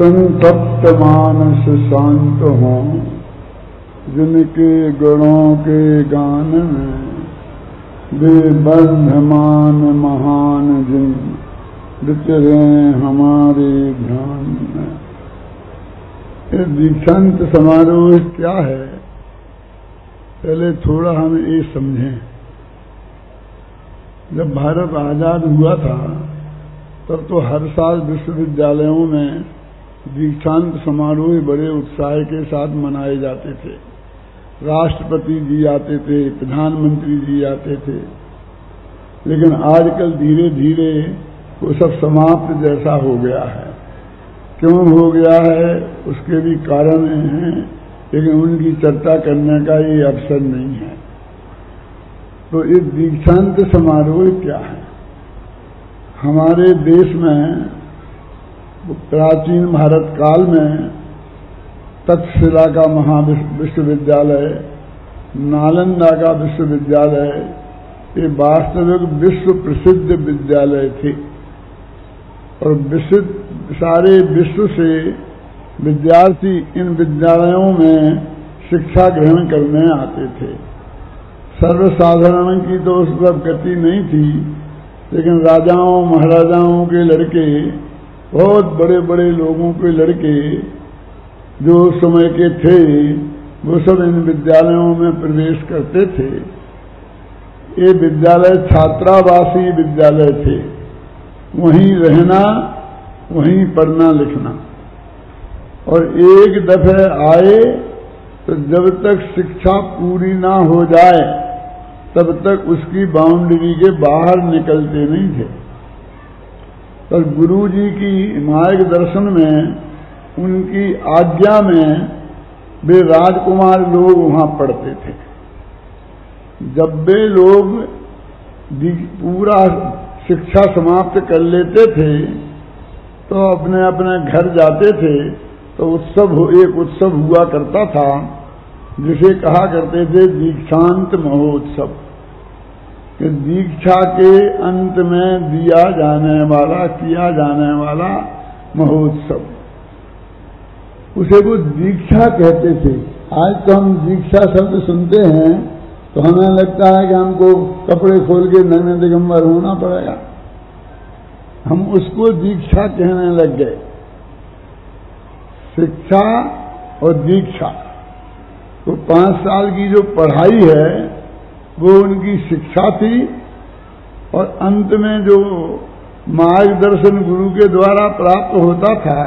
संतप्त मानस शांत हों, जिनके गुणों के गान में वे बंधमान महान जिन विचरे हमारे ध्यान में। ये दीक्षांत समारोह क्या है, पहले थोड़ा हम ये समझें। जब भारत आजाद हुआ था तब तो हर साल विश्वविद्यालयों में दीक्षांत समारोह बड़े उत्साह के साथ मनाए जाते थे। राष्ट्रपति जी आते थे, प्रधानमंत्री जी आते थे, लेकिन आजकल धीरे धीरे वो सब समाप्त जैसा हो गया है। क्यों हो गया है उसके भी कारण हैं, लेकिन उनकी चर्चा करने का ये अवसर नहीं है। तो ये दीक्षांत समारोह क्या है? हमारे देश में प्राचीन भारत काल में तक्षशिला का महाविश्वविद्यालय, नालंदा का विश्वविद्यालय, ये वास्तविक विश्व प्रसिद्ध विद्यालय थे और सारे विश्व से विद्यार्थी इन विद्यालयों में शिक्षा ग्रहण करने आते थे। सर्वसाधारण की तो उस वक्त गति नहीं थी, लेकिन राजाओं महाराजाओं के लड़के, बहुत बड़े बड़े लोगों के लड़के जो समय के थे, वो सब इन विद्यालयों में प्रवेश करते थे। ये विद्यालय छात्रावासी विद्यालय थे, वहीं रहना, वहीं पढ़ना लिखना। और एक दफे आए तो जब तक शिक्षा पूरी ना हो जाए तब तक उसकी बाउंड्री के बाहर निकलते नहीं थे। पर गुरु जी की मार्गदर्शन में, उनकी आज्ञा में वे राजकुमार लोग वहां पढ़ते थे। जब वे लोग पूरा शिक्षा समाप्त कर लेते थे तो अपने अपने घर जाते थे। तो एक उत्सव हुआ करता था जिसे कहा करते थे दीक्षांत महोत्सव, कि दीक्षा के अंत में किया जाने वाला महोत्सव, उसे वो दीक्षा कहते थे। आज तो हम दीक्षा शब्द सुनते हैं तो हमें लगता है कि हमको कपड़े खोल के नग्न दिगंबर होना पड़ेगा, हम उसको दीक्षा कहने लग गए। शिक्षा और दीक्षा, तो 5 साल की जो पढ़ाई है वो उनकी शिक्षा थी, और अंत में जो मार्गदर्शन गुरु के द्वारा प्राप्त होता था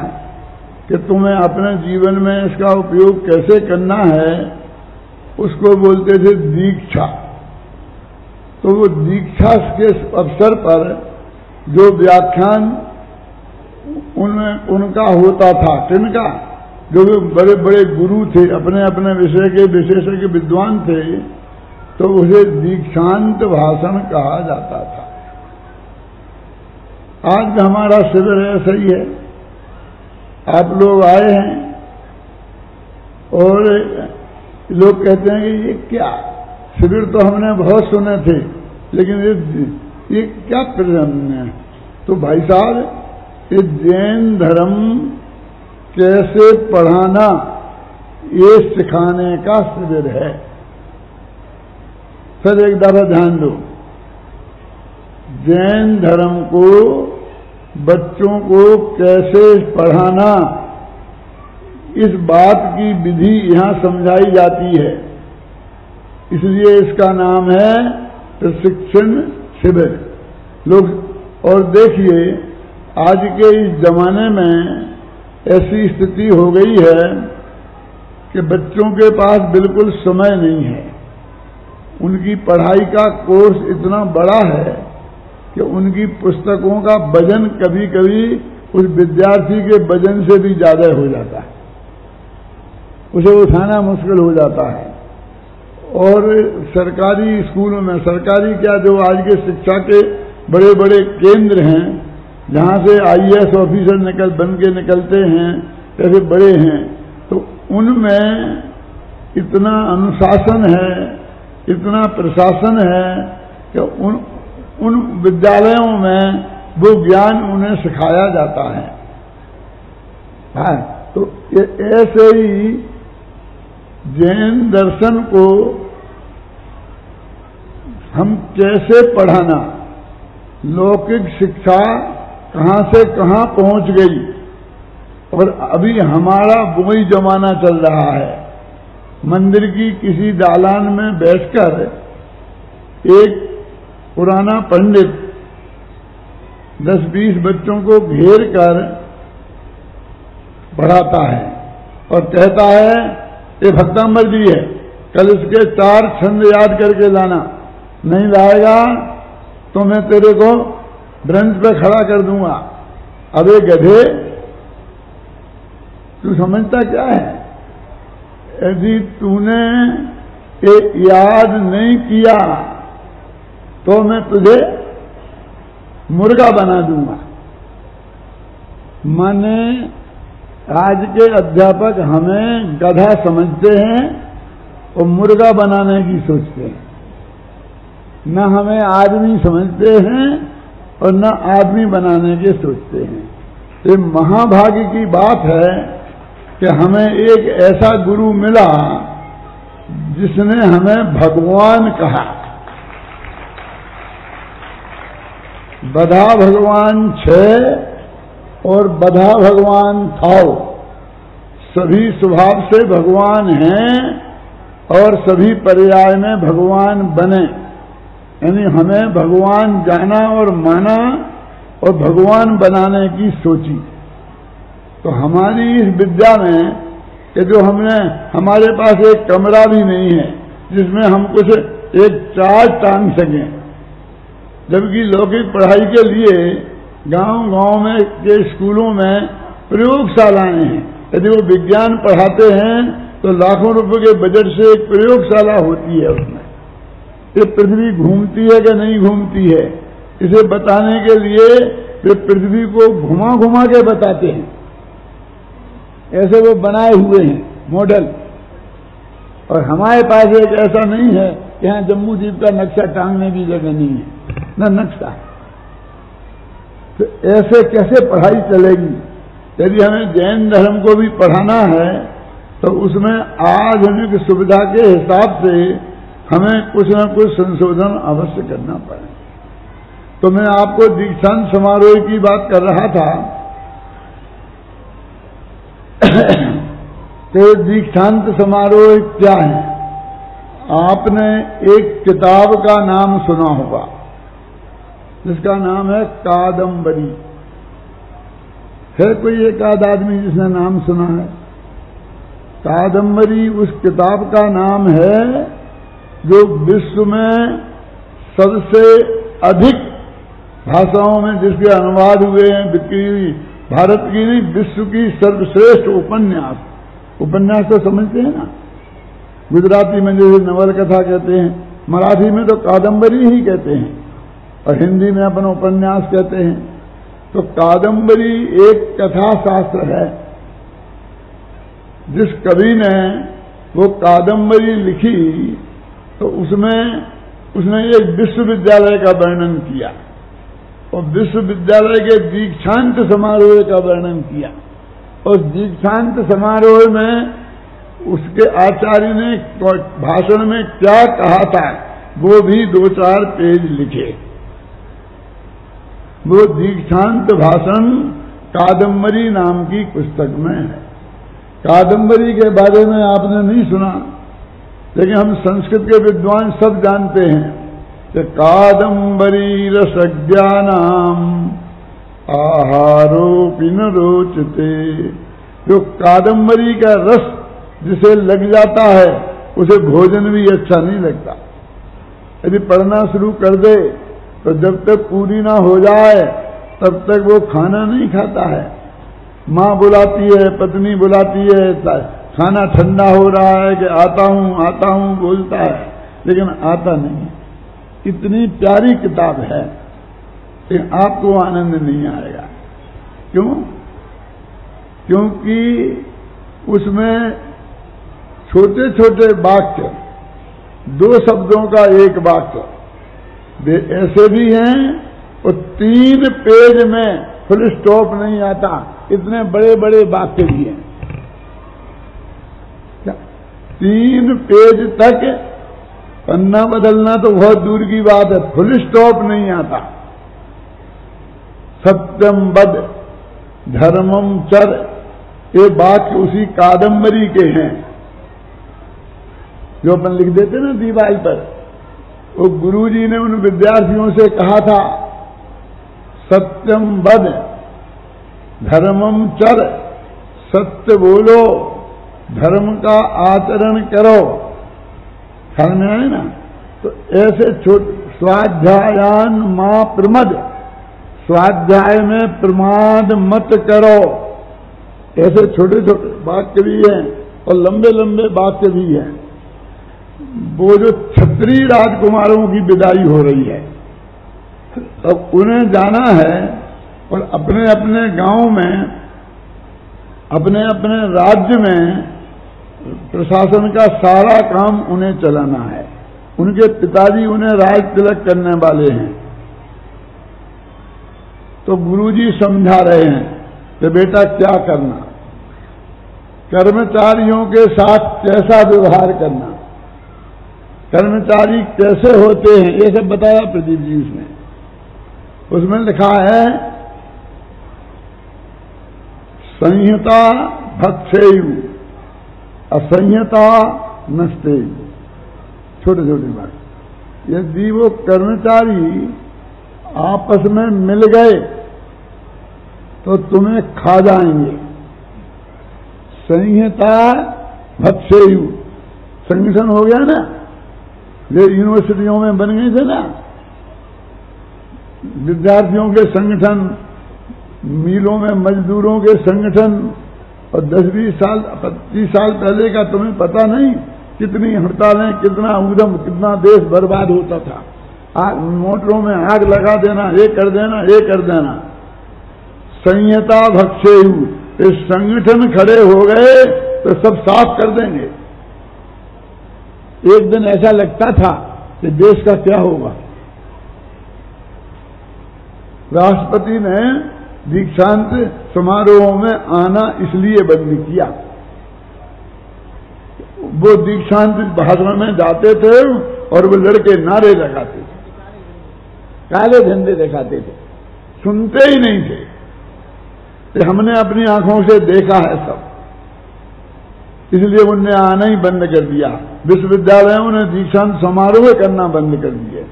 कि तुम्हें अपने जीवन में इसका उपयोग कैसे करना है, उसको बोलते थे दीक्षा। तो वो दीक्षा के अवसर पर जो व्याख्यान उनका होता था, किनका, जो बड़े बड़े गुरु थे, अपने अपने विषय के विशेषज्ञ विद्वान थे, तो उसे दीक्षांत भाषण कहा जाता था। आज भी हमारा शिविर ऐसा ही है। आप लोग आए हैं और लोग कहते हैं कि ये क्या शिविर, तो हमने बहुत सुने थे, लेकिन ये क्या प्रयोजन है? तो भाई साहब, ये जैन धर्म कैसे पढ़ाना, ये सिखाने का शिविर है। फिर एक दफा ध्यान दो, जैन धर्म को बच्चों को कैसे पढ़ाना, इस बात की विधि यहां समझाई जाती है। इसलिए इसका नाम है प्रशिक्षण शिविर। लोग, और देखिए आज के इस जमाने में ऐसी स्थिति हो गई है कि बच्चों के पास बिल्कुल समय नहीं है। उनकी पढ़ाई का कोर्स इतना बड़ा है कि उनकी पुस्तकों का वजन कभी कभी उस विद्यार्थी के वजन से भी ज्यादा हो जाता है, उसे उठाना मुश्किल हो जाता है। और सरकारी स्कूलों में, सरकारी क्या, जो आज के शिक्षा के बड़े बड़े केंद्र हैं, जहां से IAS ऑफिसर बन के निकलते हैं, ऐसे बड़े हैं, तो उनमें इतना अनुशासन है, इतना प्रशासन है कि उन विद्यालयों में वो ज्ञान उन्हें सिखाया जाता है। हाँ, तो ऐसे ही जैन दर्शन को हम कैसे पढ़ाना, लौकिक शिक्षा कहाँ से कहाँ पहुंच गई, और अभी हमारा वही जमाना चल रहा है। मंदिर की किसी दालान में बैठकर एक पुराना पंडित 10-20 बच्चों को घेर कर पढ़ाता है और कहता है ये भक्तांबर जी है, कल इसके 4 छंद याद करके लाना, नहीं लाएगा तो मैं तेरे को ब्रंच पे खड़ा कर दूंगा। अबे गधे, तू समझता क्या है? यदि तूने याद नहीं किया तो मैं तुझे मुर्गा बना दूंगा। माने आज के अध्यापक हमें गधा समझते हैं और मुर्गा बनाने की सोचते हैं, न हमें आदमी समझते हैं और न आदमी बनाने के सोचते हैं। ये महाभाग्य की बात है कि हमें एक ऐसा गुरु मिला जिसने हमें भगवान कहा। बधा भगवान छे और बधा भगवान खाओ, सभी स्वभाव से भगवान हैं और सभी पर्याय में भगवान बने। यानी हमें भगवान जाना और माना और भगवान बनाने की सोची। तो हमारी इस विद्या में कि जो हमारे पास एक कमरा भी नहीं है जिसमें हम कुछ एक चार्ट टांग सकें, जबकि लौकिक पढ़ाई के लिए गांव-गांव में के स्कूलों में प्रयोगशालाएं हैं। यदि वो विज्ञान पढ़ाते हैं तो लाखों रुपए के बजट से एक प्रयोगशाला होती है। उसमें ये पृथ्वी घूमती है कि नहीं घूमती है, इसे बताने के लिए वे पृथ्वी को घुमा घुमा के बताते हैं। ऐसे वो बनाए हुए हैं मॉडल। और हमारे पास एक ऐसा नहीं है कि यहाँ जम्मू द्वीप का नक्शा टांगने की जगह नहीं है, न नक्शा। तो ऐसे कैसे पढ़ाई चलेगी? यदि हमें जैन धर्म को भी पढ़ाना है तो उसमें आधुनिक सुविधा के हिसाब से हमें कुछ न कुछ संशोधन अवश्य करना पड़े। तो मैं आपको दीक्षांत समारोह की बात कर रहा था तो दीक्षांत समारोह क्या है? आपने एक किताब का नाम सुना होगा जिसका नाम है कादंबरी। है कोई एक आध आदमी जिसने नाम सुना है? कादंबरी उस किताब का नाम है जो विश्व में सबसे अधिक भाषाओं में जिसके अनुवाद हुए हैं, बिक्री हुई, भारत की नहीं विश्व की सर्वश्रेष्ठ उपन्यास। उपन्यास तो समझते हैं ना, गुजराती में जैसे नवल कथा कहते हैं, मराठी में तो कादंबरी ही कहते हैं और हिंदी में अपन उपन्यास कहते हैं। तो कादंबरी एक कथा शास्त्र है। जिस कवि ने वो कादंबरी लिखी तो उसमें उसने एक विश्वविद्यालय का वर्णन किया और विश्वविद्यालय के दीक्षांत समारोह का वर्णन किया। और दीक्षांत समारोह में उसके आचार्य ने भाषण में क्या कहा था वो भी 2-4 पेज लिखे। वो दीक्षांत भाषण कादंबरी नाम की पुस्तक में है। कादंबरी के बारे में आपने नहीं सुना, लेकिन हम संस्कृत के विद्वान सब जानते हैं कि कादंबरी रसज्ञानाम आहारोपि न रोचते। जो कादंबरी का रस जिसे लग जाता है उसे भोजन भी अच्छा नहीं लगता। यदि पढ़ना शुरू कर दे तो जब तक पूरी ना हो जाए तब तक वो खाना नहीं खाता है। माँ बुलाती है, पत्नी बुलाती है, खाना ठंडा हो रहा है कि आता हूं बोलता है, लेकिन आता नहीं। इतनी प्यारी किताब है कि आपको आनंद नहीं आएगा। क्यों? क्योंकि उसमें छोटे छोटे वाक्य, 2 शब्दों का एक वाक्य ऐसे भी हैं और 3 पेज में फुल स्टॉप नहीं आता, इतने बड़े बड़े वाक्य भी हैं। 3 पेज तक पन्ना बदलना तो बहुत दूर की बात है, फुल स्टॉप नहीं आता। सत्यम वद धर्मम चर, ये वाक्य उसी कादंबरी के हैं जो अपन लिख देते ना दीवार पर। वो गुरुजी ने उन विद्यार्थियों से कहा था, सत्यम वद धर्मम चर, सत्य बोलो, धर्म का आचरण करो। ख्याल में आए ना? तो ऐसे स्वाध्यायान मां प्रमद, स्वाध्याय में प्रमाद मत करो। ऐसे छोटे छोटे वाक्य भी हैं और लंबे लंबे वाक्य भी हैं। वो जो क्षत्रिय राजकुमारों की विदाई हो रही है, अब उन्हें जाना है और अपने अपने गांव में, अपने अपने राज्य में प्रशासन का सारा काम उन्हें चलाना है। उनके पिताजी उन्हें राज तिलक करने वाले हैं। तो गुरुजी समझा रहे हैं कि बेटा क्या करना, कर्मचारियों के साथ कैसा व्यवहार करना, कर्मचारी कैसे होते हैं, ये सब बताया प्रदीप जी इसमें। उसमें लिखा है, संहिता भक्षेयु असंहिता नष्टेयु। छोटे छोटे बात। यदि वो कर्मचारी आपस में मिल गए तो तुम्हें खा जाएंगे। संहिता भक्षेयु, संगठन हो गया ना, ये यूनिवर्सिटियों में बन गए थे ना विद्यार्थियों के संगठन, मिलों में मजदूरों के संगठन, और 10-20 साल 25 साल पहले का तुम्हें पता नहीं कितनी हड़तालें, कितना उद्यम, कितना देश बर्बाद होता था। आग, मोटरों में आग लगा देना, ये कर देना, ये कर देना। संहिता भक्षेयु, इस संगठन खड़े हो गए तो सब साफ कर देंगे। एक दिन ऐसा लगता था कि देश का क्या होगा। राष्ट्रपति ने दीक्षांत समारोह में आना इसलिए बंद किया। वो दीक्षांत भाषण में जाते थे और वो लड़के नारे लगाते थे, काले झंडे दिखाते थे, सुनते ही नहीं थे। तो हमने अपनी आंखों से देखा है सब, इसलिए उनने आना ही बंद कर दिया। विश्वविद्यालयों ने दीक्षांत समारोह करना बंद कर दिए।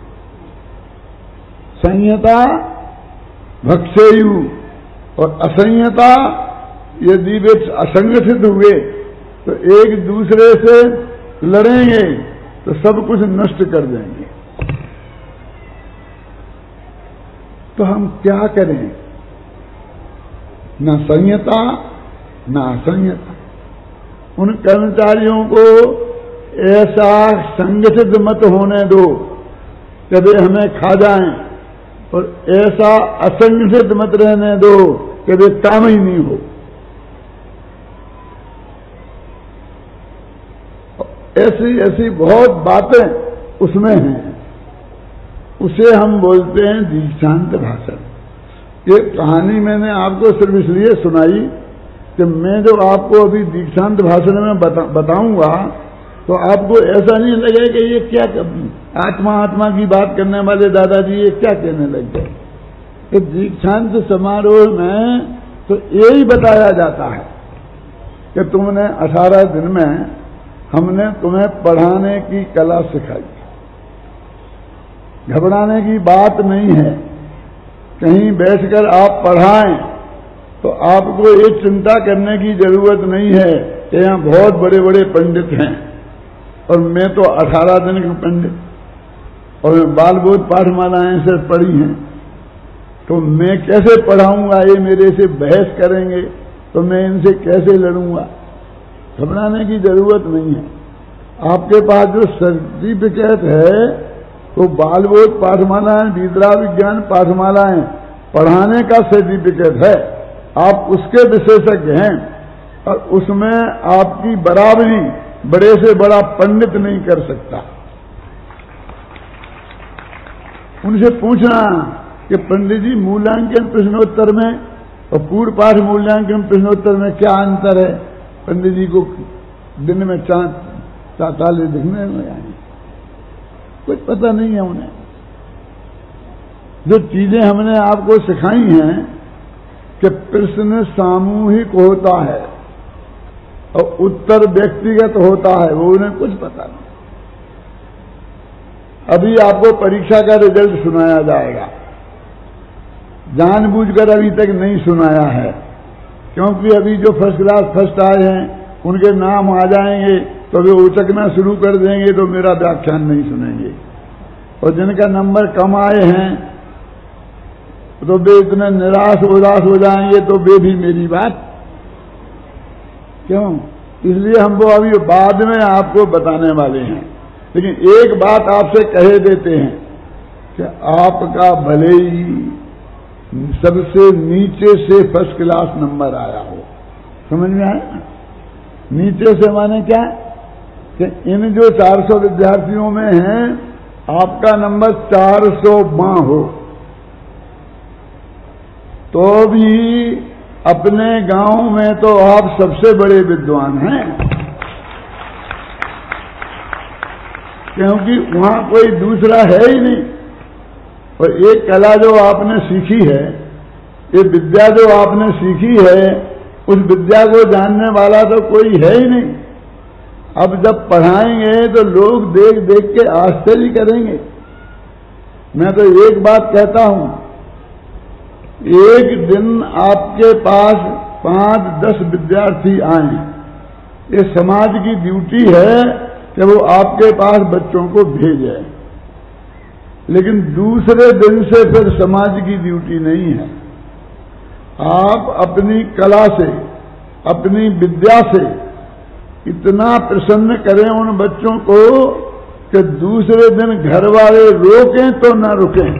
संहिता भक्षेयु और असंहिता, यदि वे असंगठित हुए तो एक दूसरे से लड़ेंगे तो सब कुछ नष्ट कर देंगे। तो हम क्या करें? न संहिता न असंहिता। उन कर्मचारियों को ऐसा संगठित मत होने दो कि वे हमें खा जाएं, और ऐसा असंगठित मत रहने दो कि वे काम ही नहीं हो। ऐसी ऐसी बहुत बातें उसमें हैं। उसे हम बोलते हैं दीक्षांत भाषण। ये कहानी मैंने आपको सिर्फ इसलिए सुनाई कि मैं जो आपको अभी दीक्षांत भाषण में बताऊंगा तो आपको ऐसा नहीं लगे कि ये क्या आत्मा आत्मा की बात करने वाले दादाजी ये क्या कहने लग गए। कि दीक्षांत समारोह में तो यही बताया जाता है कि तुमने 18 दिन में हमने तुम्हें पढ़ाने की कला सिखाई। घबराने की बात नहीं है। कहीं बैठकर आप पढ़ाएं तो आपको ये चिंता करने की जरूरत नहीं है कि यहाँ बहुत बड़े बड़े पंडित हैं और मैं तो 18 दिन का पंडित और बाल बोध पाठमालाएं से पढ़ी हैं, तो मैं कैसे पढ़ाऊंगा? ये मेरे से बहस करेंगे तो मैं इनसे कैसे लड़ूंगा? घबराने की जरूरत नहीं है। आपके पास जो सर्टिफिकेट है तो बाल बोध पाठमालाएं, विद्या विज्ञान पाठमालाएं पढ़ाने का सर्टिफिकेट है। आप उसके विशेषज्ञ हैं और उसमें आपकी बराबरी बड़े से बड़ा पंडित नहीं कर सकता। उनसे पूछना कि पंडित जी मूल्यांकन प्रश्नोत्तर में और पूर्व पाठ मूल्यांकन प्रश्नोत्तर में क्या अंतर है? पंडित जी को दिन में ताले दिखने में आए, कुछ पता नहीं है उन्हें। जो चीजें हमने आपको सिखाई हैं कि प्रश्न सामूहिक होता है और उत्तर व्यक्तिगत होता है, वो उन्हें कुछ पता नहीं। अभी आपको परीक्षा का रिजल्ट सुनाया जाएगा, जानबूझकर अभी तक नहीं सुनाया है, क्योंकि अभी जो फर्स्ट क्लास फर्स्ट आए हैं उनके नाम आ जाएंगे तो वे उचकना शुरू कर देंगे, तो मेरा व्याख्यान नहीं सुनेंगे। और जिनका नंबर कम आए हैं तो वे इतने निराश उदास हो जाएंगे, तो वे भी मेरी बात क्यों? इसलिए हम वो अभी बाद में आपको बताने वाले हैं। लेकिन एक बात आपसे कहे देते हैं कि आपका भले ही सबसे नीचे से फर्स्ट क्लास नंबर आया हो, समझ में आया? नीचे से माने क्या कि इन जो 400 विद्यार्थियों में हैं आपका नंबर 400वां हो, तो भी अपने गांव में तो आप सबसे बड़े विद्वान हैं, क्योंकि वहां कोई दूसरा है ही नहीं। और एक कला जो आपने सीखी है, ये विद्या जो आपने सीखी है, उस विद्या को जानने वाला तो कोई है ही नहीं। अब जब पढ़ाएंगे तो लोग देख देख के आश्चर्य करेंगे। मैं तो एक बात कहता हूं, एक दिन आपके पास 5-10 विद्यार्थी आए, ये समाज की ड्यूटी है कि वो आपके पास बच्चों को भेजे, लेकिन दूसरे दिन से फिर समाज की ड्यूटी नहीं है। आप अपनी कला से, अपनी विद्या से इतना प्रसन्न करें उन बच्चों को कि दूसरे दिन घर वाले रोकें तो न रुकें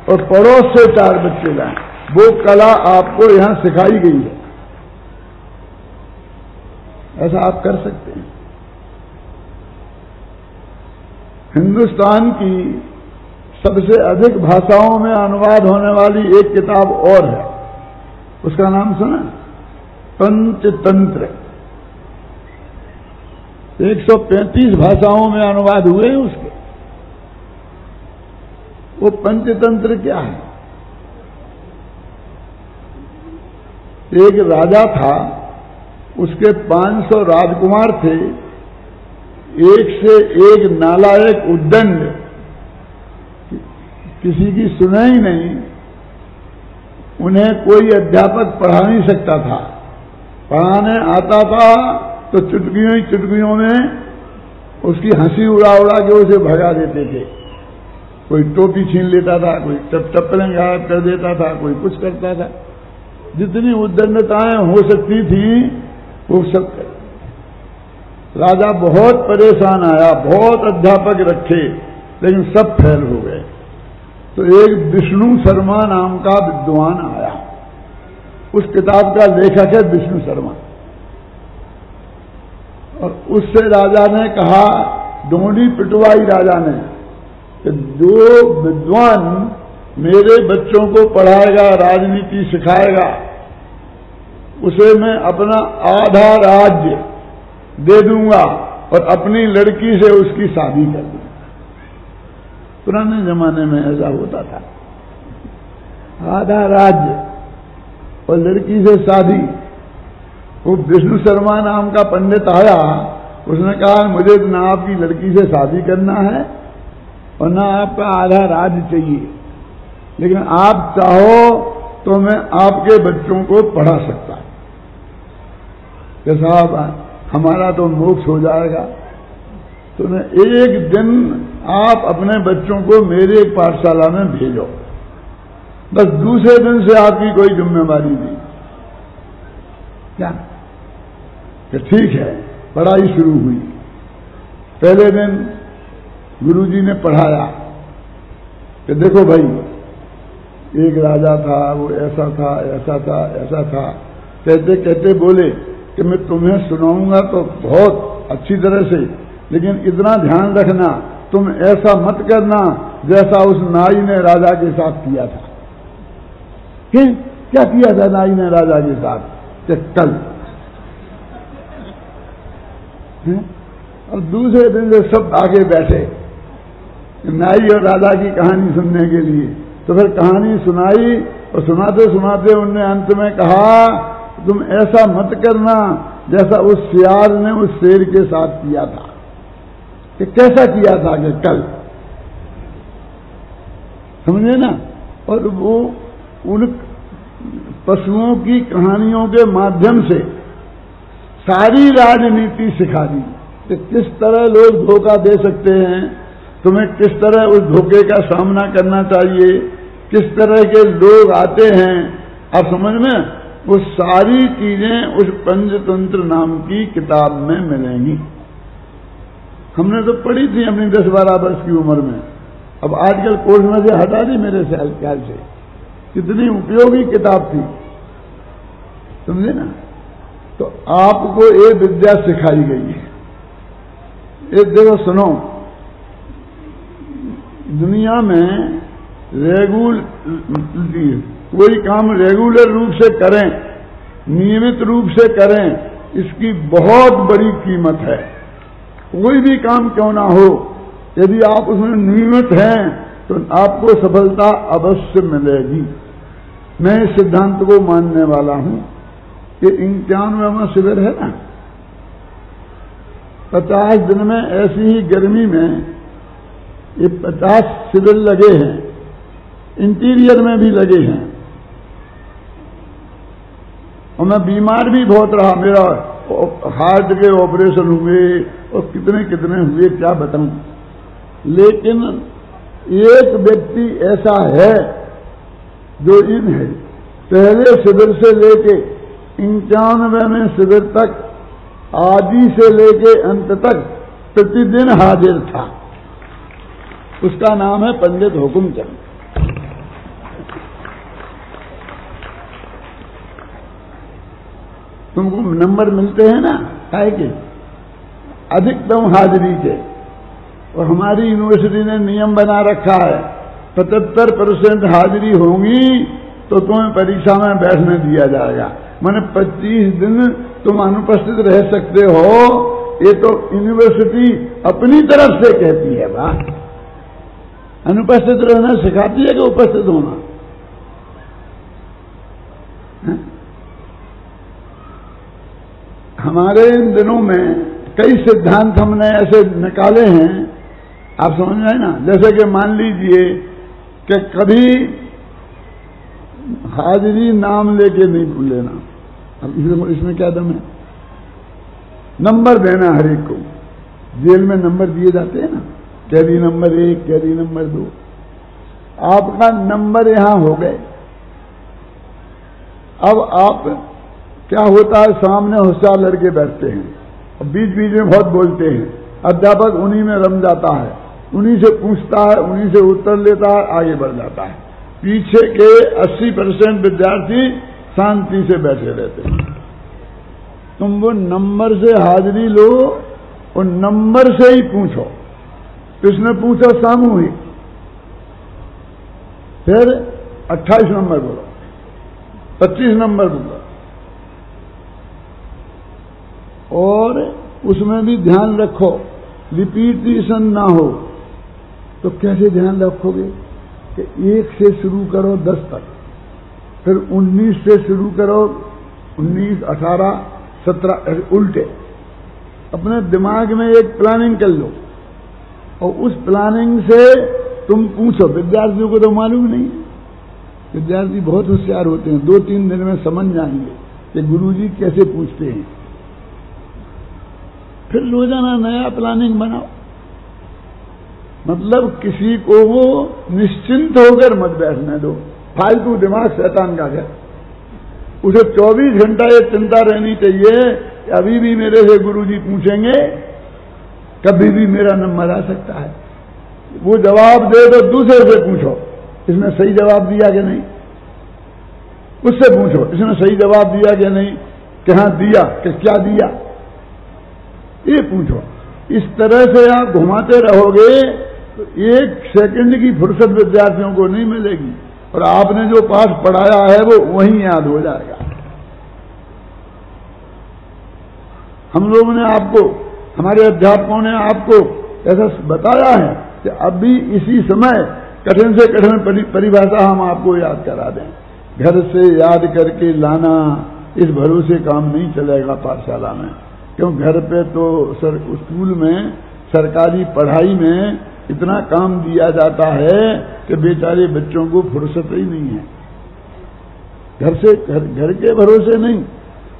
और पड़ोस से 4 बच्चे लाएं। वो कला आपको यहां सिखाई गई है, ऐसा आप कर सकते हैं। हिंदुस्तान की सबसे अधिक भाषाओं में अनुवाद होने वाली एक किताब और है, उसका नाम सुना? पंचतंत्र। 135 भाषाओं में अनुवाद हुए हैं उसके। वो पंचतंत्र क्या है? एक राजा था, उसके 500 राजकुमार थे, एक से एक नालायक उद्दंड, किसी की सुना ही नहीं। उन्हें कोई अध्यापक पढ़ा नहीं सकता था, पढ़ाने आता था तो चुटकियों ही चुटकियों में उसकी हंसी उड़ा उड़ा के उसे भगा देते थे। कोई टोपी छीन लेता था, कोई चप्पलें गायब कर देता था, कोई कुछ करता था। जितनी उद्दंडताएं हो सकती थी वो सब कर। राजा बहुत परेशान आया, बहुत अध्यापक रखे, लेकिन सब फेल हो गए। तो एक विष्णु शर्मा नाम का विद्वान आया, उस किताब का लेखक है विष्णु शर्मा। और उससे राजा ने कहा, डोंडी पिटवाई राजा ने, कि जो विद्वान मेरे बच्चों को पढ़ाएगा, राजनीति सिखाएगा, उसे मैं अपना आधा राज्य दे दूंगा और अपनी लड़की से उसकी शादी कर दूंगा। पुराने जमाने में ऐसा होता था, आधा राज्य और लड़की से शादी। वो विष्णु शर्मा नाम का पंडित आया, उसने कहा मुझे ना आपकी लड़की से शादी करना है और ना आपका आधा राज्य चाहिए, लेकिन आप चाहो तो मैं आपके बच्चों को पढ़ा सकता हूं। कि साहब हमारा तो मोक्ष हो जाएगा, तो मैं एक दिन आप अपने बच्चों को मेरे एक पाठशाला में भेजो, बस दूसरे दिन से आपकी कोई जिम्मेवारी नहीं। क्या? कि ठीक है। पढ़ाई शुरू हुई। पहले दिन गुरुजी ने पढ़ाया कि देखो भाई, एक राजा था, वो ऐसा था, ऐसा था, ऐसा था। कहते कहते बोले कि मैं तुम्हें सुनाऊंगा तो बहुत अच्छी तरह से, लेकिन इतना ध्यान रखना तुम ऐसा मत करना जैसा उस नाई ने राजा के साथ किया था। क्या किया था नाई ने राजा के साथ? कि कल। और दूसरे दिन से सब आगे बैठे नाई और राजा की कहानी सुनने के लिए। तो फिर कहानी सुनाई और सुनाते सुनाते उनने अंत में कहा, तुम ऐसा मत करना जैसा उस सियार ने उस शेर के साथ किया था। कि कैसा किया था? कि कल। समझे ना? और वो उन पशुओं की कहानियों के माध्यम से सारी राजनीति सिखा दी कि किस तरह लोग धोखा दे सकते हैं, तुम्हें किस तरह उस धोखे का सामना करना चाहिए, किस तरह के लोग आते हैं। अब समझ में वो सारी चीजें उस पंचतंत्र नाम की किताब में मिलेंगी। हमने तो पढ़ी थी अपनी 10-12 वर्ष की उम्र में। अब आजकल कोर्स में से हटा दी मेरे ख्याल से। कितनी उपयोगी किताब थी, समझे ना? तो आपको ये विद्या सिखाई गई है। एक देखो, सुनो, दुनिया में कोई काम रेगुलर रूप से करें, नियमित रूप से करें, इसकी बहुत बड़ी कीमत है। कोई भी काम क्यों ना हो, यदि आप उसमें नियमित हैं तो आपको सफलता अवश्य मिलेगी। मैं इस सिद्धांत को मानने वाला हूं कि 91वां शिविर है ना, 50 दिन में ऐसी ही गर्मी में ये 50 शिविर लगे हैं, इंटीरियर में भी लगे हैं। और मैं बीमार भी बहुत रहा, मेरा हार्ट के ऑपरेशन हुए और कितने कितने हुए, क्या बताऊं। लेकिन एक व्यक्ति ऐसा है जो इन है पहले शिविर से लेके 91वें शिविर तक, आदि से लेके अंत तक प्रतिदिन हाजिर था। उसका नाम है पंडित हुकुमचंद। तुमको नंबर मिलते हैं ना, काहे के? अधिकतम हाजिरी के। और हमारी यूनिवर्सिटी ने नियम बना रखा है 75% हाजिरी होगी तो तुम्हें परीक्षा में बैठने दिया जाएगा। माने 25 दिन तुम अनुपस्थित रह सकते हो। ये तो यूनिवर्सिटी अपनी तरफ से कहती है। वाह, अनुपस्थित रहना सिखाती है कि उपस्थित होना? हमारे इन दिनों में कई सिद्धांत हमने ऐसे निकाले हैं, आप समझ रहे हैं ना। जैसे कि मान लीजिए कि कभी हाजिरी नाम लेके नहीं भूल लेना। अब इसमें क्या दम है? नंबर देना हर एक को। जेल में नंबर दिए जाते हैं ना, कैदी नंबर 1, कैदी नंबर 2। आपका नंबर यहां हो गए। अब आप क्या होता है, सामने होशियार लड़के बैठते हैं और बीच बीच में बहुत बोलते हैं। अध्यापक उन्हीं में रम जाता है, उन्हीं से पूछता है, उन्हीं से उत्तर लेता है, आगे बढ़ जाता है। पीछे के 80% विद्यार्थी शांति से बैठे रहते हैं। तुम वो नंबर से हाजिरी लो और नंबर से ही पूछो। किसने पूछा? सामूहिक। फिर 28 नंबर बोलो, 25 नंबर बोलो। और उसमें भी ध्यान रखो रिपीटिशन ना हो। तो कैसे ध्यान रखोगे कि 1 से शुरू करो 10 तक, फिर 19 से शुरू करो, 19, 18, 17 उल्टे। अपने दिमाग में एक प्लानिंग कर लो और उस प्लानिंग से तुम पूछो। विद्यार्थियों को तो मालूम नहीं है। विद्यार्थी बहुत होशियार होते हैं, 2-3 दिन में समझ जाएंगे कि गुरुजी कैसे पूछते हैं। फिर रोजाना नया प्लानिंग बनाओ। मतलब किसी को वो निश्चिंत होकर मत बैठने दो। फालतू दिमाग शैतान का है। उसे 24 घंटा ये चिंता रहनी चाहिए कि अभी भी मेरे से गुरुजी पूछेंगे, कभी भी मेरा नंबर आ सकता है। वो जवाब दे तो दूसरे से पूछो, इसने सही जवाब दिया कि नहीं। उससे पूछो, इसने सही जवाब दिया कि नहीं, कि हाँ दिया, कि क्या दिया, ये पूछो। इस तरह से आप घुमाते रहोगे तो 1 सेकंड की फुर्सत विद्यार्थियों को नहीं मिलेगी और आपने जो पाठ पढ़ाया है वो वहीं याद हो जाएगा। हम लोगों ने आपको, हमारे अध्यापकों ने आपको ऐसा बताया है कि अभी इसी समय कठिन से कठिन परिभाषा हम आपको याद करा दें। घर से याद करके लाना, इस भरोसे काम नहीं चलेगा पाठशाला में, क्यों घर पे तो स्कूल में सरकारी पढ़ाई में इतना काम दिया जाता है कि बेचारे बच्चों को फुर्सत ही नहीं है। घर के भरोसे नहीं,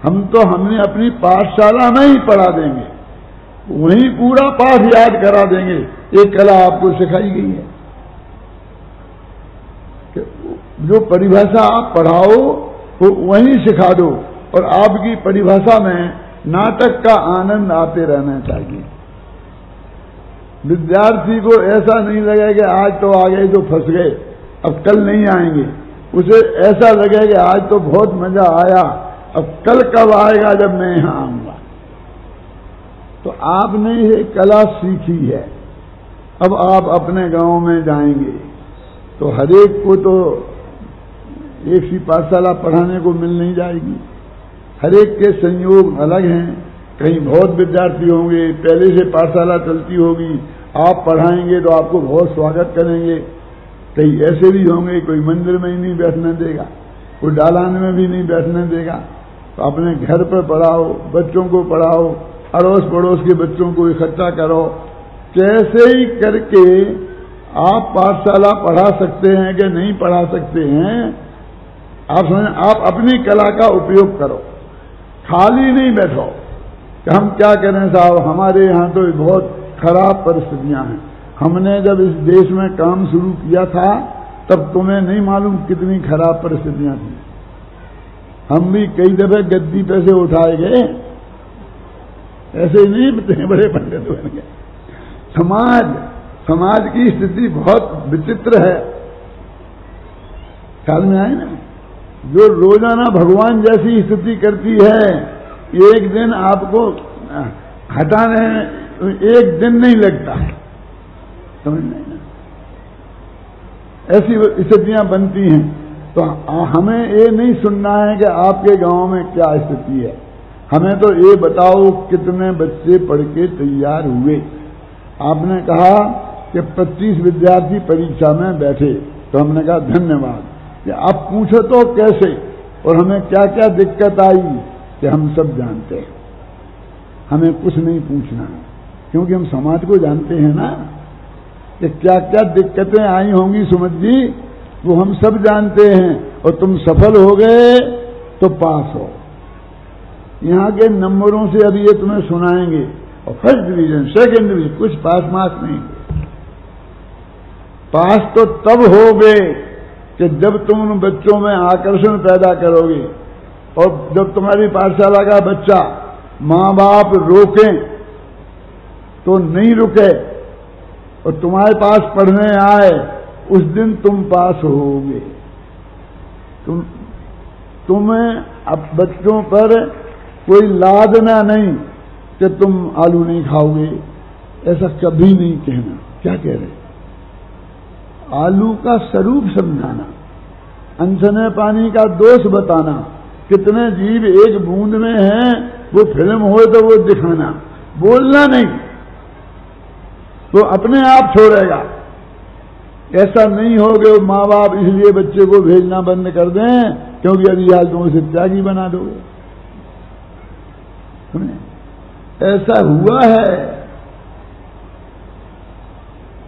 हमने अपनी पाठशाला में ही पढ़ा देंगे, वहीं पूरा पाठ याद करा देंगे। एक कला आपको सिखाई गई है कि जो परिभाषा आप पढ़ाओ वो वहीं सिखा दो, और आपकी परिभाषा में नाटक का आनंद आते रहना चाहिए। विद्यार्थी को ऐसा नहीं लगे कि आज तो आ गए तो फंस गए, अब कल नहीं आएंगे। उसे ऐसा लगे कि आज तो बहुत मजा आया, अब कल कब आएगा जब मैं यहां आऊंगा। तो आपने ये कला सीखी है, अब आप अपने गांव में जाएंगे तो हरेक को तो एक सी पाठशाला पढ़ाने को मिल नहीं जाएगी। हरेक के संयोग अलग हैं, कहीं बहुत विद्यार्थी होंगे, पहले से पाठशाला चलती होगी, आप पढ़ाएंगे तो आपको बहुत स्वागत करेंगे। कहीं ऐसे भी होंगे कोई मंदिर में ही नहीं बैठने देगा, कोई डालान में भी नहीं बैठने देगा। तो अपने घर पर पढ़ाओ, बच्चों को पढ़ाओ, अड़ोस पड़ोस के बच्चों को इकट्ठा करो। कैसे ही करके आप पाठशाला पढ़ा सकते हैं कि नहीं पढ़ा सकते हैं, आप समझें। आप अपनी कला का उपयोग करो, खाली नहीं बैठो कि हम क्या करें साहब, हमारे यहाँ तो बहुत खराब परिस्थितियां हैं। हमने जब इस देश में काम शुरू किया था तब तुम्हें नहीं मालूम कितनी खराब परिस्थितियां थी। हम भी कई दफे गद्दी पे से उठाए गए, ऐसे ही नहीं बड़े पंडित बन गए। समाज की स्थिति बहुत विचित्र है, ख्याल में आए ना। जो रोजाना भगवान जैसी स्थिति करती है, एक दिन आपको हटाने एक दिन नहीं लगता है, समझ नहीं ना, ऐसी स्थितियां बनती हैं। तो हमें ये नहीं सुनना है कि आपके गांव में क्या स्थिति है, हमें तो ये बताओ कितने बच्चे पढ़ के तैयार हुए। आपने कहा कि 25 विद्यार्थी परीक्षा में बैठे, तो हमने कहा धन्यवाद। कि आप पूछो तो कैसे और हमें क्या क्या दिक्कत आई कि हम सब जानते हैं, हमें कुछ नहीं पूछना, क्योंकि हम समाज को जानते हैं ना कि क्या क्या दिक्कतें आई होंगी सुमत जी, वो हम सब जानते हैं। और तुम सफल हो गए तो पास हो। यहाँ के नंबरों से अभी ये तुम्हें सुनाएंगे, और फर्स्ट डिवीजन, सेकंड डिवीजन, कुछ पास मार्क्स नहीं। पास तो तब हो गए कि जब तुम उन बच्चों में आकर्षण पैदा करोगे, और जब तुम्हारी पाठशाला का बच्चा माँ बाप रोकें तो नहीं रुके और तुम्हारे पास पढ़ने आए, उस दिन तुम पास होगे। तुम्हें अब बच्चों पर कोई लादना नहीं कि तुम आलू नहीं खाओगे, ऐसा कभी नहीं कहना। क्या कह रहे? आलू का स्वरूप समझाना, अनसने पानी का दोष बताना, कितने जीव एक बूंद में हैं, वो फिल्म हो तो वो दिखाना, बोलना नहीं, तो अपने आप छोड़ेगा। ऐसा नहीं हो कि माँ बाप इसलिए बच्चे को भेजना बंद कर दें क्योंकि अभी हाल तुम उसे त्यागी बना दोगे। ऐसा हुआ है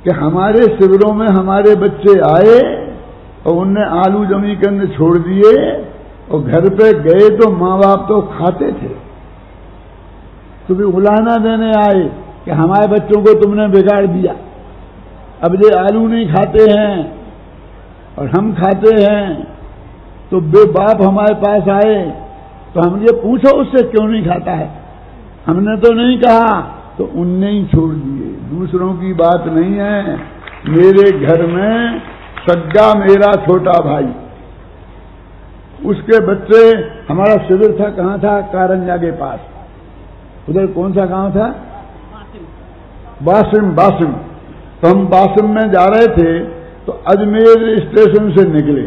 कि हमारे शिविरों में हमारे बच्चे आए और उनने आलू जमी करने छोड़ दिए, और घर पे गए तो माँ बाप तो खाते थे, तो भी उलाहना देने आए कि हमारे बच्चों को तुमने बिगाड़ दिया, अब ये आलू नहीं खाते हैं और हम खाते हैं। तो बे बाप हमारे पास आए तो हम ये पूछो उससे क्यों नहीं खाता है, हमने तो नहीं कहा, तो उनने ही छोड़ दिए। दूसरों की बात नहीं है। मेरे घर में सग्गा मेरा छोटा भाई, उसके बच्चे, हमारा शिविर था, कहाँ था? कारंजा के पास। उधर कौन सा गांव था? बासिम। तो हम बासिम में जा रहे थे तो अजमेर स्टेशन से निकले,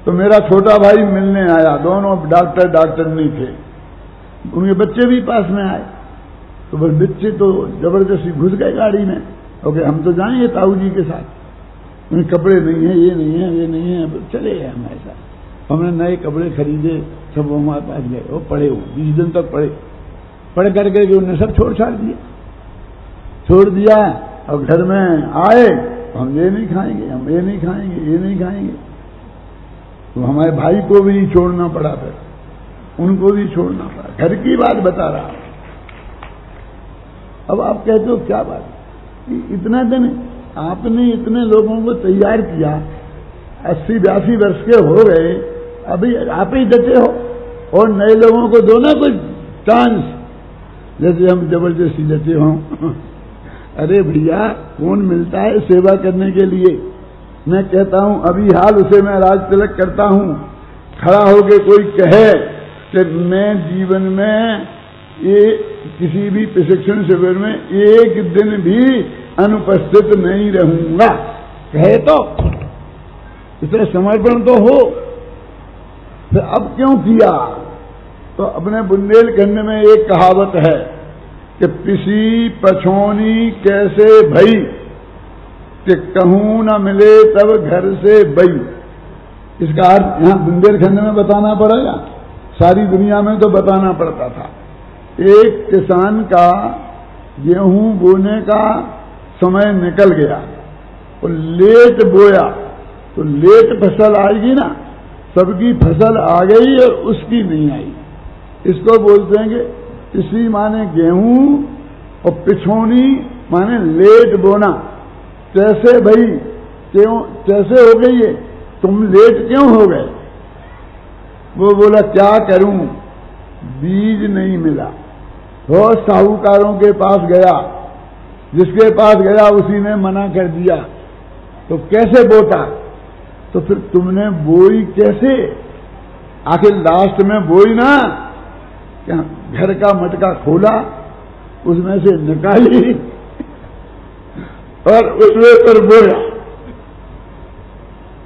तो मेरा छोटा भाई मिलने आया, दोनों डॉक्टर नहीं थे, उनके बच्चे भी पास में आए। तो बस बच्चे तो जबरदस्ती घुस गए गाड़ी में, ओके हम तो जाएंगे ताऊ जी के साथ, उन्हें कपड़े नहीं है, ये नहीं है, ये नहीं है, चले गए हमारे साथ। हमने नए कपड़े खरीदे, सब वो हमारे पास गए, वो पड़े, वो 20 दिन तक पढ़ करके उन्होंने सब छोड़ दिया। और घर में आए, हम ये नहीं खाएंगे, हम ये नहीं खाएंगे, ये नहीं खाएंगे। तो हमारे भाई को भी छोड़ना पड़ा, फिर उनको भी छोड़ना पड़ा। घर की बात बता रहा। अब आप कहते हो क्या बात, इतना दिन आपने इतने लोगों को तैयार किया, 80-82 वर्ष के हो गए, अभी आप ही डटे हो और नए लोगों को दो ना कुछ चांस, जैसे हम जबरदस्ती डटे हों। अरे भैया, कौन मिलता है सेवा करने के लिए? मैं कहता हूं अभी हाल उसे मैं राज तिलक करता हूं। खड़ा होके कोई कहे कि मैं जीवन में ये किसी भी प्रशिक्षण शिविर में एक दिन भी अनुपस्थित नहीं रहूंगा, कहे तो इसलिए समर्पण तो हो। फिर अब क्यों किया? तो अपने बुंदेलखंड में एक कहावत है कि पिसी पछोनी कैसे भई, कि कहूं न मिले तब घर से बई। इसका अर्थ यहां बुंदेलखंड में बताना पड़ेगा, सारी दुनिया में तो बताना पड़ता था। एक किसान का गेहूं बोने का समय निकल गया, और लेट बोया तो लेट फसल आएगी ना, सबकी फसल आ गई और उसकी नहीं आई। इसको बोलते हैं कि इसी माने गेहूं, और पिछोनी माने लेट बोना। कैसे भाई, क्यों कैसे हो गई ये, तुम लेट क्यों हो गए? वो बोला क्या करूं, बीज नहीं मिला। वो साहूकारों के पास गया, जिसके पास गया उसी ने मना कर दिया, तो कैसे बोता? तो फिर तुमने बोई कैसे? आखिर लास्ट में बोई ना, क्या घर का मटका खोला, उसमें से निकाली और उसमें पर बोया।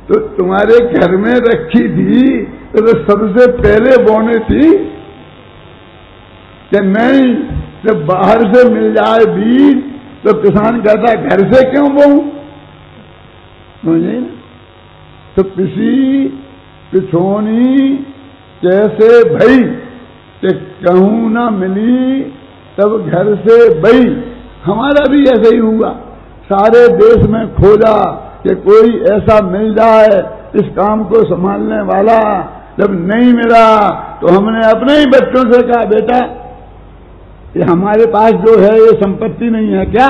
तो तुम्हारे घर में रखी थी तो सबसे पहले बोने थी कि नहीं, जब बाहर से मिल जाए बीज तो किसान कहता है घर से क्यों बोऊं? समझे ना? तो पिसी पिछोनी कैसे भई, कि कहूं ना मिली तब घर से बई। हमारा भी ऐसा ही हुआ, सारे देश में खोजा कि कोई ऐसा मिल जाए इस काम को संभालने वाला। जब नहीं मिला तो हमने अपने ही बच्चों से कहा, बेटा ये हमारे पास जो है ये संपत्ति नहीं है क्या?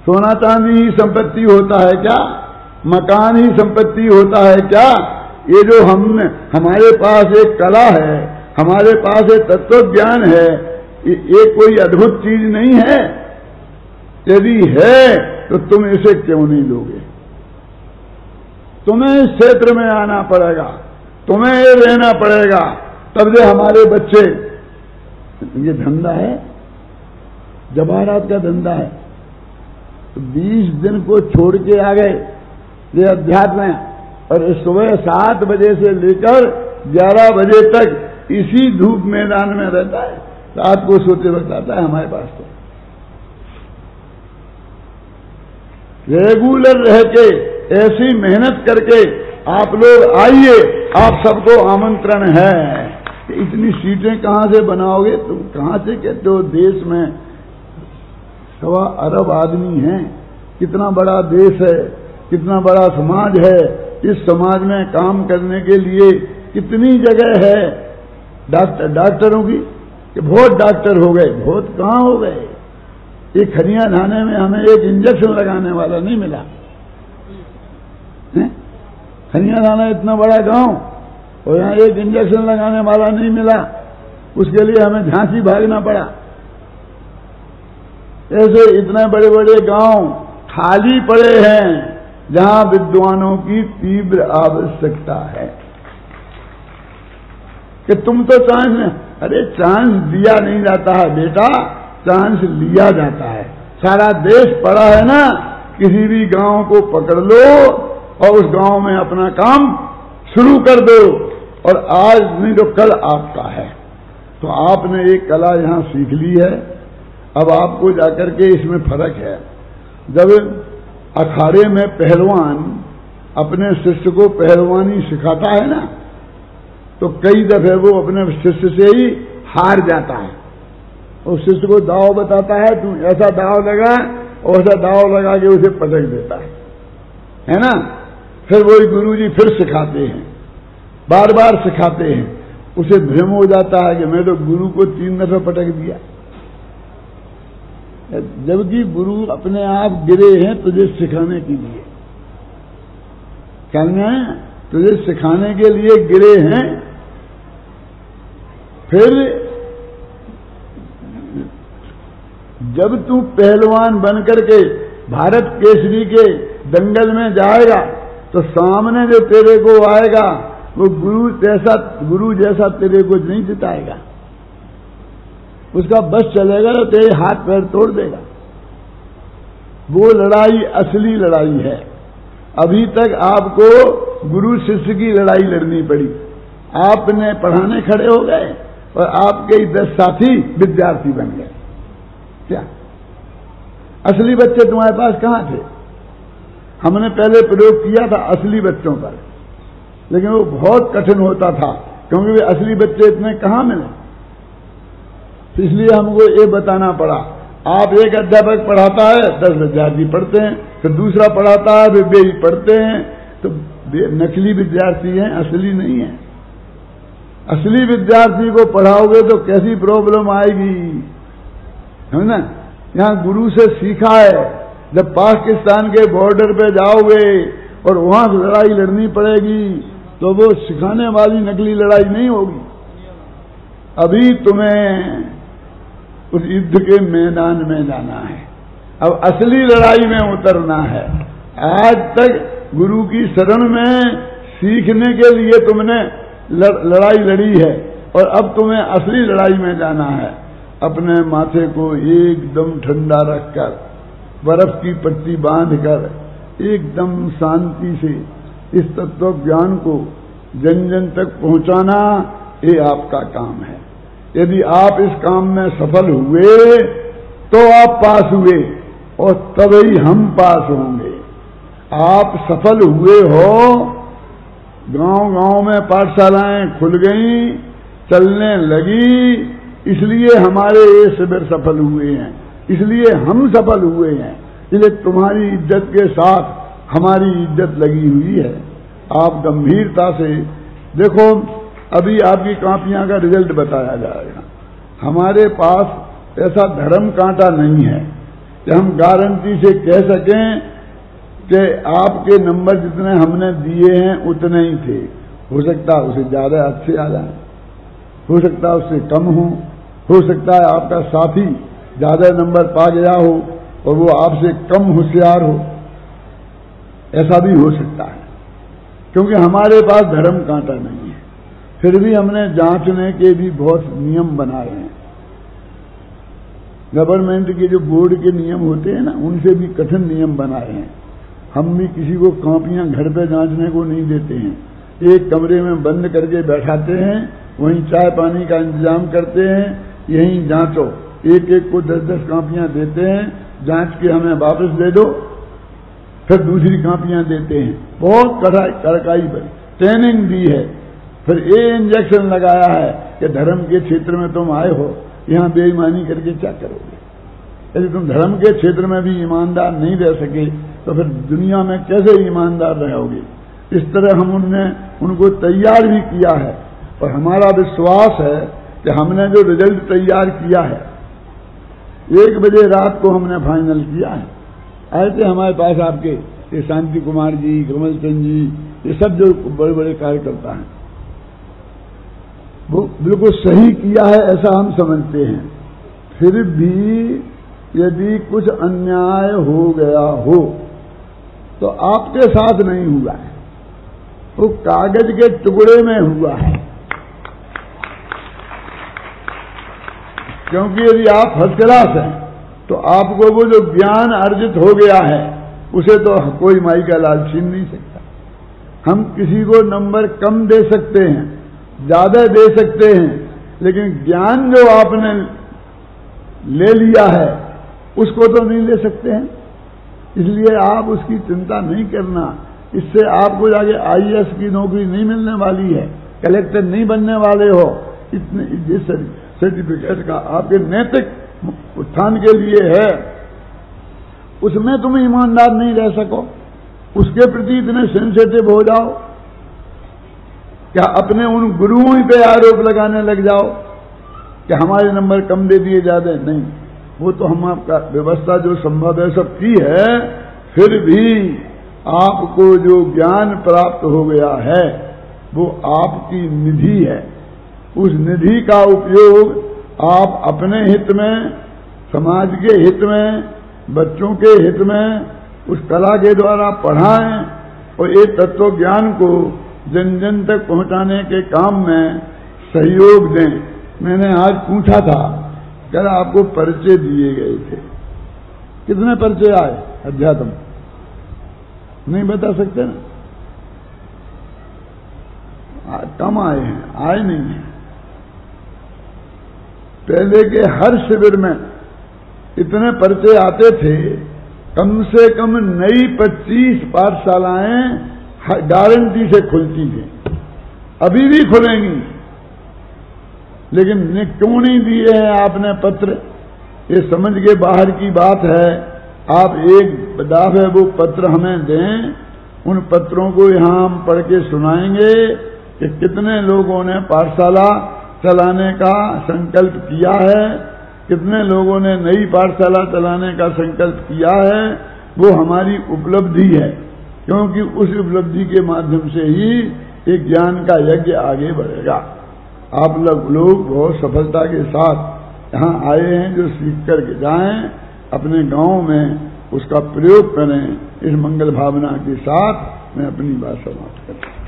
सोना चांदी ही संपत्ति होता है क्या? मकान ही संपत्ति होता है क्या? ये जो हमारे पास एक कला है, हमारे पास एक तत्व ज्ञान है, ये कोई अद्भुत चीज नहीं है? यदि है तो तुम इसे क्यों नहीं लोगे? तुम्हें इस क्षेत्र में आना पड़ेगा, तुम्हें ये रहना पड़ेगा, तब जो हमारे बच्चे, ये धंधा है, जवाहरात का धंधा है। तो 20 दिन को छोड़ के आ गए ये अध्यात्म है, और सुबह 7 बजे से लेकर 11 बजे तक इसी धूप मैदान में रहता है, रात को सोते वक्त आता है हमारे पास। तो रेगुलर रह के ऐसी मेहनत करके आप लोग आइए, आप सबको आमंत्रण है। इतनी सीटें कहां से बनाओगे तुम? कहां से कहते हो? देश में 1.25 अरब आदमी हैं, कितना बड़ा देश है, कितना बड़ा समाज है। इस समाज में काम करने के लिए कितनी जगह है डॉक्टरों की, कि बहुत डॉक्टर हो गए, बहुत कहां हो गए। एक खनिया थाने में हमें एक इंजेक्शन लगाने वाला नहीं मिला। खनिया थाना इतना बड़ा गांव, और यहां एक इंजेक्शन लगाने वाला नहीं मिला, उसके लिए हमें झांसी भागना पड़ा। ऐसे इतने बड़े बड़े गांव खाली पड़े हैं जहां विद्वानों की तीव्र आवश्यकता है। कि तुम तो चांस में, अरे चांस दिया नहीं जाता है बेटा, चांस लिया जाता है। सारा देश पड़ा है ना, किसी भी गांव को पकड़ लो और उस गांव में अपना काम शुरू कर दो, और आज नहीं तो कल आपका है। तो आपने एक कला यहां सीख ली है, अब आपको जाकर के इसमें फर्क है। जब अखाड़े में पहलवान अपने शिष्य को पहलवानी सिखाता है ना, तो कई दफे वो अपने शिष्य से ही हार जाता है, और शिष्य को दाव बताता है, तू ऐसा दाव लगा, और ऐसा दाव लगा के उसे पटक देता है ना। फिर वही गुरुजी फिर सिखाते हैं, बार बार सिखाते हैं, उसे भ्रम हो जाता है कि मैं तो गुरु को 3 दफे पटक दिया, जबकि गुरु अपने आप गिरे हैं तुझे सिखाने के लिए। कहना है तुझे सिखाने के लिए गिरे हैं। फिर जब तू पहलवान बनकर के भारत केसरी के दंगल में जाएगा, तो सामने जो तेरे को आएगा वो गुरु जैसा तेरे को नहीं जिताएगा, उसका बस चलेगा तो तेरे हाथ पैर तोड़ देगा। वो लड़ाई असली लड़ाई है। अभी तक आपको गुरु शिष्य की लड़ाई लड़नी पड़ी, आपने पढ़ाने खड़े हो गए और आपके 10 साथी विद्यार्थी बन गए। क्या असली बच्चे तुम्हारे पास कहां थे? हमने पहले प्रयोग किया था असली बच्चों पर, लेकिन वो बहुत कठिन होता था, क्योंकि वे असली बच्चे इतने कहां मिले। इसलिए हमको ये बताना पड़ा, आप एक अध्यापक पढ़ाता है, 10 विद्यार्थी पढ़ते हैं, फिर दूसरा पढ़ाता है, वे भी पढ़ते हैं, तो नकली विद्यार्थी हैं, असली नहीं है। असली विद्यार्थी को पढ़ाओगे तो कैसी प्रॉब्लम आएगी, है ना। यहां गुरु से सीखा है, जब पाकिस्तान के बॉर्डर पे जाओगे और वहां लड़ाई लड़नी पड़ेगी, तो वो सिखाने वाली नकली लड़ाई नहीं होगी। अभी तुम्हें उस युद्ध के मैदान में जाना है, अब असली लड़ाई में उतरना है। आज तक गुरु की शरण में सीखने के लिए तुमने लड़ाई लड़ी है, और अब तुम्हें असली लड़ाई में जाना है। अपने माथे को एकदम ठंडा रखकर, बर्फ की पट्टी बांधकर, एकदम शांति से इस तत्व ज्ञान को जन जन तक पहुंचाना, ये आपका काम है। यदि आप इस काम में सफल हुए तो आप पास हुए, और तभी हम पास होंगे। आप सफल हुए हो, गांव गांव में पाठशालाएं खुल गई, चलने लगी, इसलिए हमारे ये शिविर सफल हुए हैं, इसलिए हम सफल हुए हैं। इसलिए तुम्हारी इज्जत के साथ हमारी इज्जत लगी हुई है। आप गंभीरता से देखो, अभी आपकी कॉपियां का रिजल्ट बताया जाएगा। हमारे पास ऐसा धर्म कांटा नहीं है कि हम गारंटी से कह सकें कि आपके नंबर जितने हमने दिए हैं उतने ही थे। हो सकता है उसे ज्यादा अच्छे आ जाए, हो सकता है उससे कम हो सकता है आपका साथी ज्यादा नंबर पा गया हो और वो आपसे कम होशियार हो, ऐसा भी हो सकता है, क्योंकि हमारे पास धर्म कांटा नहीं है। फिर भी हमने जांचने के भी बहुत नियम बनाए हैं। गवर्नमेंट के जो बोर्ड के नियम होते हैं ना, उनसे भी कठिन नियम बनाए हैं। हम भी किसी को कॉपियां घर पे जांचने को नहीं देते हैं, एक कमरे में बंद करके बैठाते हैं, वहीं चाय पानी का इंतजाम करते हैं, यहीं जांचो। एक एक को 10-10 कॉपियां देते हैं, जांच के हमें वापस दे दो, फिर दूसरी कॉपियां देते हैं। बहुत कड़काई पर ट्रेनिंग दी है। फिर ये इंजेक्शन लगाया है कि धर्म के क्षेत्र में तुम आए हो, यहां बेईमानी करके क्या करोगे। यदि तुम धर्म के क्षेत्र में भी ईमानदार नहीं रह सके तो फिर दुनिया में कैसे ईमानदार रहोगे। इस तरह हम उनको तैयार भी किया है, और हमारा विश्वास है कि हमने जो रिजल्ट तैयार किया है, 1 बजे रात को हमने फाइनल किया है। आए थे हमारे पास आपके ये शांति कुमार जी, कमल चंद जी, ये सब जो बड़े बड़े कार्यकर्ता हैं, वो बिल्कुल सही किया है ऐसा हम समझते हैं। फिर भी यदि कुछ अन्याय हो गया हो तो आपके साथ नहीं हुआ है, वो कागज के टुकड़े में हुआ है। क्योंकि यदि आप फर्स्ट क्लास हैं तो आपको वो जो ज्ञान अर्जित हो गया है उसे तो कोई माई का लाल छीन नहीं सकता। हम किसी को नंबर कम दे सकते हैं, ज्यादा दे सकते हैं, लेकिन ज्ञान जो आपने ले लिया है उसको तो नहीं ले सकते हैं। इसलिए आप उसकी चिंता नहीं करना। इससे आपको जाके IAS की नौकरी नहीं मिलने वाली है, कलेक्टर नहीं बनने वाले हो। इतने इस सर्टिफिकेट का आपके नैतिक उत्थान के लिए है, उसमें तुम ईमानदार नहीं रह सको, उसके प्रति इतने सेंसिटिव हो जाओ, क्या अपने उन गुरुओं ही पे आरोप लगाने लग जाओ कि हमारे नंबर कम दे दिए जाते? नहीं, वो तो हम आपका व्यवस्था जो संभव है सब की है, फिर भी आपको जो ज्ञान प्राप्त हो गया है वो आपकी निधि है। उस निधि का उपयोग आप अपने हित में, समाज के हित में, बच्चों के हित में उस कला के द्वारा पढ़ाएं और ये तत्व ज्ञान को जन जन तक पहुंचाने के काम में सहयोग दें। मैंने आज पूछा था, कल आपको परिचय दिए गए थे, कितने परिचय आए अध्यात्म? नहीं बता सकते ना? कम आए हैं, आए नहीं हैं। पहले के हर शिविर में इतने परिचय आते थे, कम से कम नई 25 पाठशालाएं गारंटी से खुलती थी, अभी भी खुलेंगी। लेकिन क्यों नहीं दिए हैं आपने पत्र? ये समझ के बाहर की बात है। आप एक दफे वो पत्र हमें दें, उन पत्रों को यहां हम पढ़ के सुनाएंगे कि कितने लोगों ने पाठशाला चलाने का संकल्प किया है, कितने लोगों ने नई पाठशाला चलाने का संकल्प किया है। वो हमारी उपलब्धि है, क्योंकि उस उपलब्धि के माध्यम से ही एक ज्ञान का यज्ञ आगे बढ़ेगा। आप लोग बहुत सफलता के साथ यहाँ आए हैं, जो सीख करके जाएं, अपने गांव में उसका प्रयोग करें। इस मंगल भावना के साथ मैं अपनी बात समाप्त करता हूं।